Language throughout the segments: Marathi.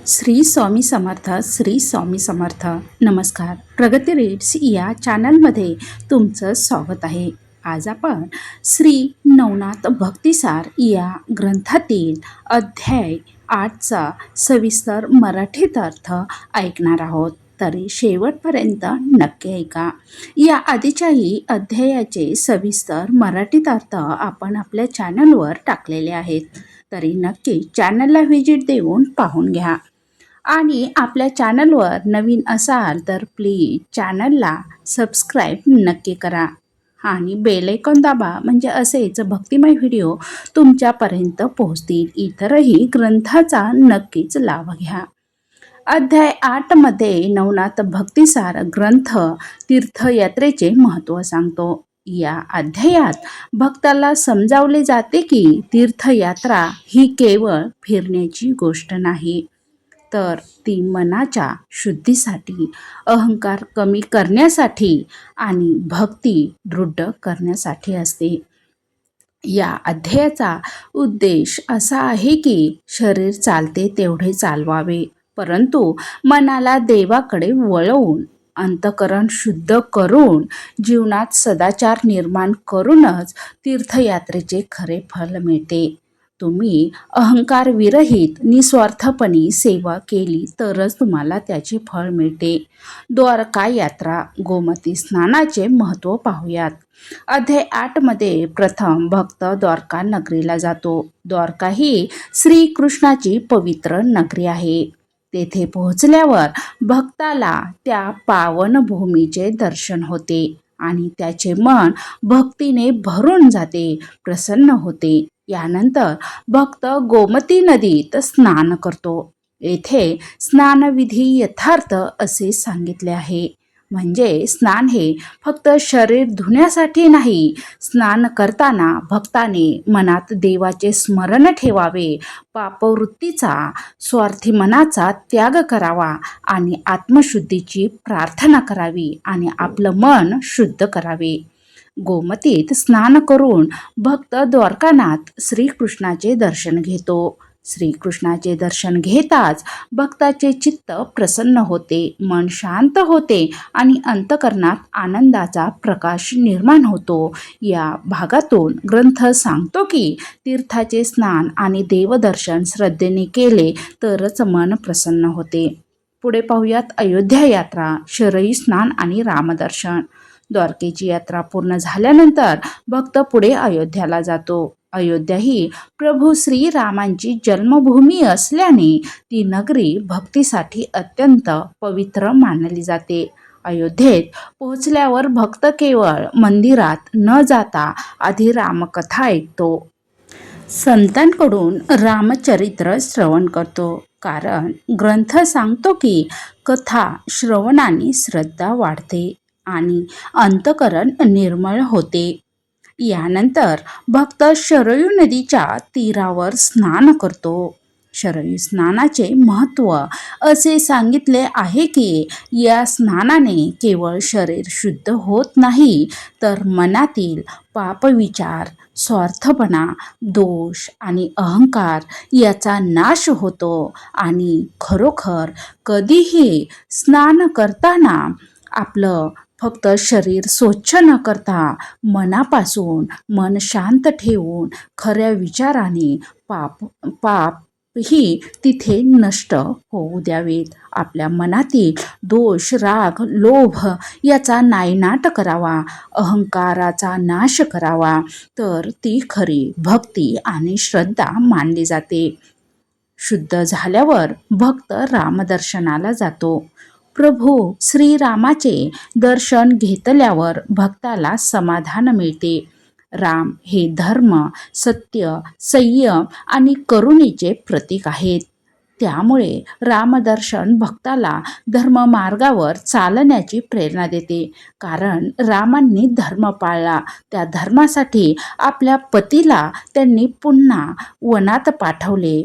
श्री स्वामी समर्थ. श्री स्वामी समर्थ. नमस्कार. प्रगती रीड्स या चॅनलमध्ये तुमचं स्वागत आहे. आज आपण श्री नवनाथ भक्तिसार या ग्रंथातील अध्याय 8चा सविस्तर मराठीत अर्थ ऐकणार आहोत. तरी शेवटपर्यंत नक्की ऐका. या आधीच्याही अध्यायाचे सविस्तर मराठीत अर्थ आपण आपल्या चॅनलवर टाकलेले आहेत. तरी नक्की चॅनलला व्हिजिट देऊन पाहून घ्या. आणि आपल्या चॅनलवर नवीन असाल तर प्लीज चॅनलला सबस्क्राईब नक्की करा आणि बेल आयकॉन दाबा, म्हणजे असेच भक्तिमय व्हिडिओ तुमच्यापर्यंत पोहोचतील. इतरही ग्रंथाचा नक्कीच लाभ घ्या. अध्याय 8 मध्ये नवनाथ भक्तिसार ग्रंथ तीर्थयात्रेचे महत्त्व सांगतो. या अध्यायात भक्ताला समजावले जाते की तीर्थयात्रा ही केवळ फिरण्याची गोष्ट नाही, तर ती मनाच्या शुद्धीसाठी, अहंकार कमी करण्यासाठी आणि भक्ती दृढ करण्यासाठी असते. या अध्यायाचा उद्देश असा आहे की शरीर चालते तेवढे चालवावे, परंतु मनाला देवाकडे वळवून अंतःकरण शुद्ध करून जीवनात सदाचार निर्माण करूनच तीर्थयात्रेचे खरे फल मिळते. तुम्ही अहंकार विरहित निस्वार्थपणे सेवा केली तरच तुम्हाला त्याचे फळ मिळते. द्वारका यात्रा. गोमती स्नानाचे महत्त्व पाहूयात. अध्याय 8 मध्ये प्रथम भक्त द्वारका नगरीला जातो. द्वारका ही श्रीकृष्णाची पवित्र नगरी आहे. तेथे पोहोचल्यावर भक्ताला त्या पावन भूमीचे दर्शन होते आणि त्याचे मन भक्तीने भरून जाते, प्रसन्न होते. यानंतर भक्त गोमती नदीत स्नान करतो. येथे स्नानविधी यथार्थ असे सांगितले आहे. म्हणजे स्नान हे फक्त शरीर धुण्यासाठी नाही. स्नान करताना भक्ताने मनात देवाचे स्मरण ठेवावे, पापवृत्तीचा, स्वार्थी मनाचा त्याग करावा आणि आत्मशुद्धीची प्रार्थना करावी आणि आपलं मन शुद्ध करावे. गोमतीत स्नान करून भक्त द्वारकानाथ श्रीकृष्णाचे दर्शन घेतो. श्रीकृष्णाचे दर्शन घेताच भक्ताचे चित्त प्रसन्न होते, मन शांत होते आणि अंतःकरणात आनंदाचा प्रकाश निर्माण होतो. या भागातून ग्रंथ सांगतो की तीर्थाचे स्नान आणि देवदर्शन श्रद्धेने केले तरच मन प्रसन्न होते. पुढे पाहूयात अयोध्या यात्रा, शरयू स्नान आणि रामदर्शन. द्वारकेची यात्रा पूर्ण झाल्यानंतर भक्त पुढे अयोध्याला जातो. अयोध्या ही प्रभू श्रीरामांची जन्मभूमी असल्याने ती नगरी भक्तीसाठी अत्यंत पवित्र मानली जाते. अयोध्येत पोहोचल्यावर भक्त केवळ मंदिरात न जाता आधी रामकथा ऐकतो. संतांकडून रामचरित्र श्रवण करतो. कारण ग्रंथ सांगतो की कथा श्रवणाने श्रद्धा वाढते आणि अंतःकरण निर्मळ होते. यानंतर भक्त शरयू नदीच्या तीरावर स्नान करतो. शरयू स्नानाचे महत्त्व असे सांगितले आहे की या स्नानाने केवळ शरीर शुद्ध होत नाही, तर मनातील पापविचार, स्वार्थपणा, दोष आणि अहंकार याचा नाश होतो आणि खरोखर कधीही स्नान करताना आपलं फक्त शरीर स्वच्छ न करता मनापासून मन शांत ठेवून खऱ्या विचाराने पाप ही तिथे नष्ट होऊ द्यावेत. आपल्या मनातील दोष, राग, लोभ याचा नायनाट करावा, अहंकाराचा नाश करावा, तर ती खरी भक्ती आणि श्रद्धा मानली जाते. शुद्ध झाल्यावर भक्त रामदर्शनाला जातो. प्रभू श्रीरामाचे दर्शन घेतल्यावर भक्ताला समाधान मिळते. राम हे धर्म, सत्य, संयम आणि करुणेचे प्रतीक आहेत. त्यामुळे रामदर्शन भक्ताला धर्ममार्गावर चालण्याची प्रेरणा देते. कारण रामांनी धर्म पाळला, त्या धर्मासाठी आपल्या पतीला त्यांनी पुन्हा वनात पाठवले.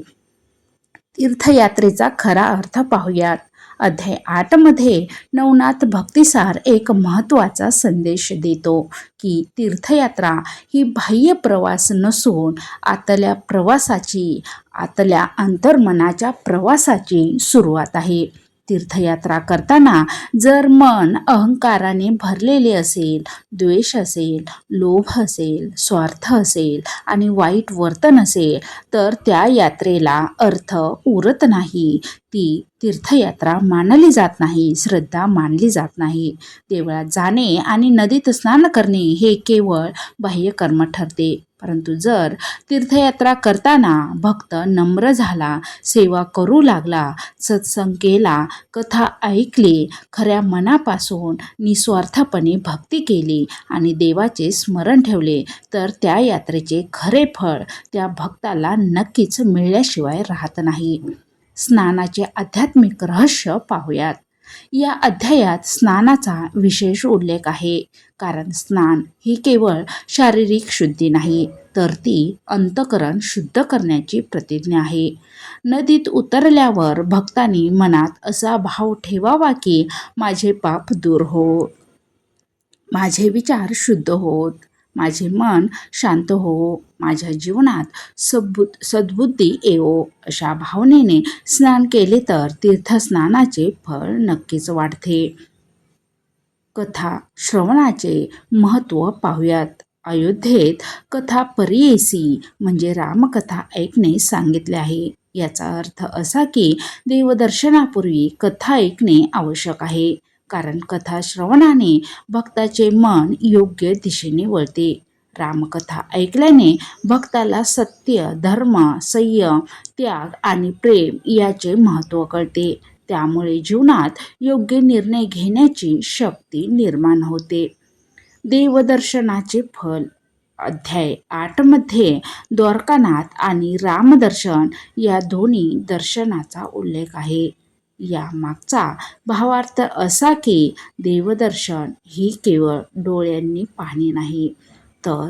तीर्थयात्रेचा खरा अर्थ पाहूयात. अध्याय 8 मध्ये नवनाथ भक्तिसार एक महत्त्वाचा संदेश देतो की तीर्थयात्रा ही बाह्य प्रवास नसून आतल्या प्रवासाची आतल्या अंतर्मनाच्या प्रवासाची सुरुवात आहे. तीर्थयात्रा करताना जर मन अहंकाराने भरलेले असेल, द्वेष असेल, लोभ असेल, स्वार्थ असेल आणि वाईट वर्तन असेल तर त्या यात्रेला अर्थ उरत नाही. ती तीर्थयात्रा मानली जात नाही, श्रद्धा मानली जात नाही. देवळात जाणे आणि नदीत स्नान करणे हे केवळ बाह्यकर्म ठरते. परंतु जर तीर्थयात्रा करताना भक्त नम्र झाला, सेवा करू लागला, सत्संग केला, कथा ऐकली, खऱ्या मनापासून निस्वार्थपणे भक्ती केली आणि देवाचे स्मरण ठेवले तर त्या यात्रेचे खरे फळ त्या भक्ताला नक्कीच मिळाल्याशिवाय राहत नाही. स्नानाचे आध्यात्मिक रहस्य पाहूयात. या अध्यायात स्नानाचा विशेष उल्लेख आहे, कारण स्नान ही केवळ शारीरिक शुद्धी नाही, तर ती अंतःकरण शुद्ध करण्याची प्रतिज्ञा आहे. नदीत उतरल्यावर भक्तांनी मनात असा भाव ठेवावा की माझे पाप दूर हो, माझे विचार शुद्ध होत, माझे मन शांत हो, माझ्या जीवनात सद्बुद्धी येवो. अशा भावनेने स्नान केले तर तीर्थस्नानाचे फळ नक्कीच वाढते. कथा श्रवणाचे महत्त्व पाहूयात. अयोध्येत कथा परियेसी म्हणजे रामकथा ऐकणे सांगितले आहे. याचा अर्थ असा की देवदर्शनापूर्वी कथा ऐकणे आवश्यक आहे, कारण कथा श्रवणाने भक्ताचे मन योग्य दिशेने वळते. रामकथा ऐकल्याने भक्ताला सत्य, धर्म, संयम, त्याग आणि प्रेम याचे महत्त्व कळते. त्यामुळे जीवनात योग्य निर्णय घेण्याची शक्ती निर्माण होते. देवदर्शनाचे फल. अध्याय 8 मध्ये द्वारकानाथ आणि रामदर्शन या दोन्ही दर्शनाचा उल्लेख आहे. या मागचा भावार्थ असा की देवदर्शन ही केवळ डोळ्यांनी पाहणे नाही, तर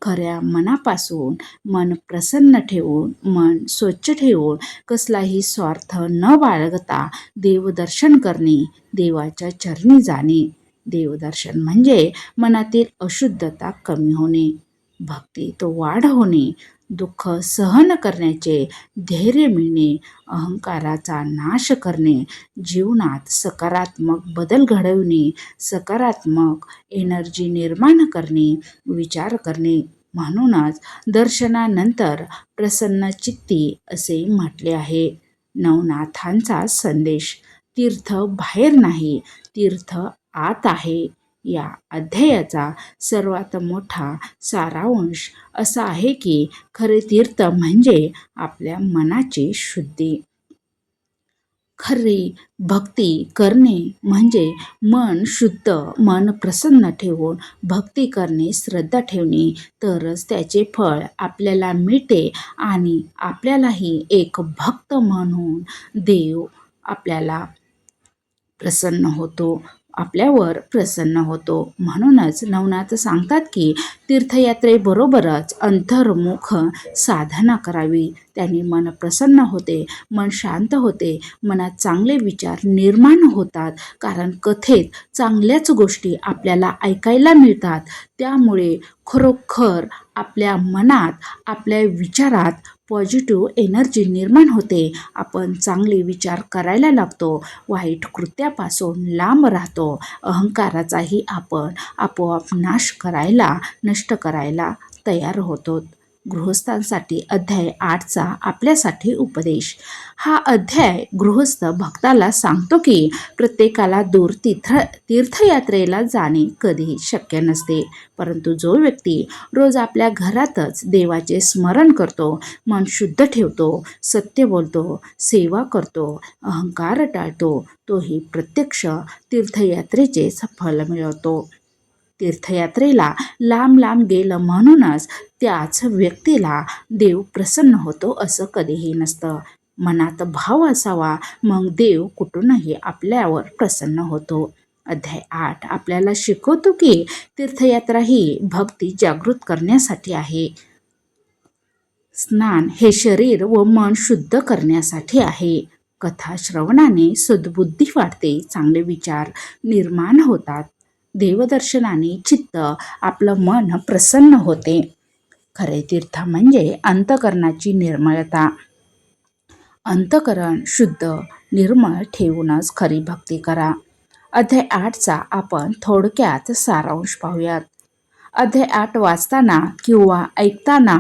खऱ्या मनापासून मन प्रसन्न ठेवून, मन स्वच्छ ठेवून, कसलाही स्वार्थ न बाळगता देवदर्शन करणे, देवाच्या चरणी जाणे. देवदर्शन म्हणजे मनातील अशुद्धता कमी होणे, भक्तीत वाढ होणे, दुःख सहन करण्याचे धैर्य मिळणे, अहंकाराचा नाश करणे, जीवनात सकारात्मक बदल घडविणे, सकारात्मक एनर्जी निर्माण करणे, विचार करणे. म्हणूनच दर्शनानंतर प्रसन्नचित्ती असे म्हटले आहे. नवनाथांचा संदेश. तीर्थ बाहेर नाही, तीर्थ आत आहे. या अध्यायाचा सर्वात मोठा सारांश असा आहे की खरे तीर्थ म्हणजे आपल्या मनाची शुद्धी. खरी भक्ती करणे म्हणजे मन शुद्ध, मन प्रसन्न ठेवून भक्ती करणे, श्रद्धा ठेवणे, तरच त्याचे फळ आपल्याला मिळते आणि आपल्यालाही एक भक्त म्हणून देव आपल्यावर प्रसन्न होतो. म्हणूनच नवनाथ सांगतात की तीर्थयात्रेबरोबरच अंतर्मुख साधना करावी. त्याने मन प्रसन्न होते, मन शांत होते, मनात चांगले विचार निर्माण होतात, कारण कथेत चांगल्याच गोष्टी आपल्याला ऐकायला मिळतात. त्यामुळे खरोखर आपल्या मनात, आपल्या विचारात पॉझिटिव्ह एनर्जी निर्माण होते. आपण चांगले विचार करायला लागतो, वाईट कृत्यापासून लांब राहतो, अहंकाराचाही आपण आपोआप नष्ट करायला तयार होतो. गृहस्थांसाठी अध्याय 8चा आपल्यासाठी उपदेश. हा अध्याय गृहस्थ भक्ताला सांगतो की प्रत्येकाला दूर तीर्थयात्रेला जाणे कधीही शक्य नसते, परंतु जो व्यक्ती रोज आपल्या घरातच देवाचे स्मरण करतो, मन शुद्ध ठेवतो, सत्य बोलतो, सेवा करतो, अहंकार टाळतो, तोही प्रत्यक्ष तीर्थयात्रेचेच फल मिळवतो. तीर्थयात्रेला लांब लांब गेलं म्हणूनच त्याच व्यक्तीला देव प्रसन्न होतो असं कधीही नसतं. मनात भाव असावा, मग देव कुठूनही आपल्यावर प्रसन्न होतो. अध्याय 8 आपल्याला शिकवतो की तीर्थयात्रा ही भक्ती जागृत करण्यासाठी आहे. स्नान हे शरीर व मन शुद्ध करण्यासाठी आहे. कथा श्रवणाने सद्बुद्धी वाढते, चांगले विचार निर्माण होतात. देवदर्शनाने चित्त, आपलं मन प्रसन्न होते. खरे तीर्थ म्हणजे अंतःकरणाची निर्मळता. अंतःकरण शुद्ध निर्मळ ठेवूनच खरी भक्ती करा. अध्याय 8चा आपण थोडक्यात सारांश पाहूयात. अध्याय 8 वाचताना किंवा ऐकताना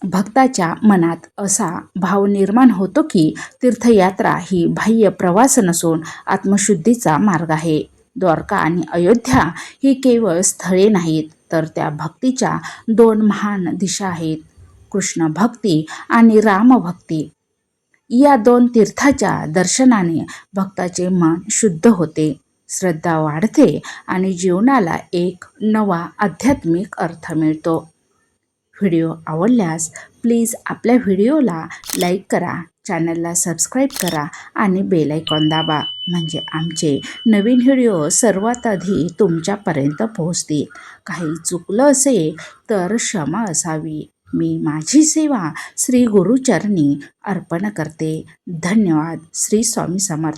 भक्ताच्या मनात असा भाव निर्माण होतो की तीर्थयात्रा ही बाह्य प्रवास नसून आत्मशुद्धीचा मार्ग आहे. द्वारका आणि अयोध्या ही केवळ स्थळे नाहीत, तर त्या भक्तीच्या दोन महान दिशा आहेत, कृष्ण भक्ती आणि रामभक्ती. या दोन तीर्थाच्या दर्शनाने भक्ताचे मन शुद्ध होते, श्रद्धा वाढते आणि जीवनाला एक नवा आध्यात्मिक अर्थ मिळतो. व्हिडिओ आवडल्यास प्लीज आपल्या व्हिडिओला लाईक करा, चॅनलला सबस्क्राईब करा आणि बेल आयकॉन दाबा, म्हणजे आमचे नवीन व्हिडिओ सर्वात आधी तुमच्यापर्यंत पोहोचतील. काही चुकलं असेल तर क्षमा असावी. मी माझी सेवा श्री गुरुचरणी अर्पण करते. धन्यवाद. श्री स्वामी समर्थ.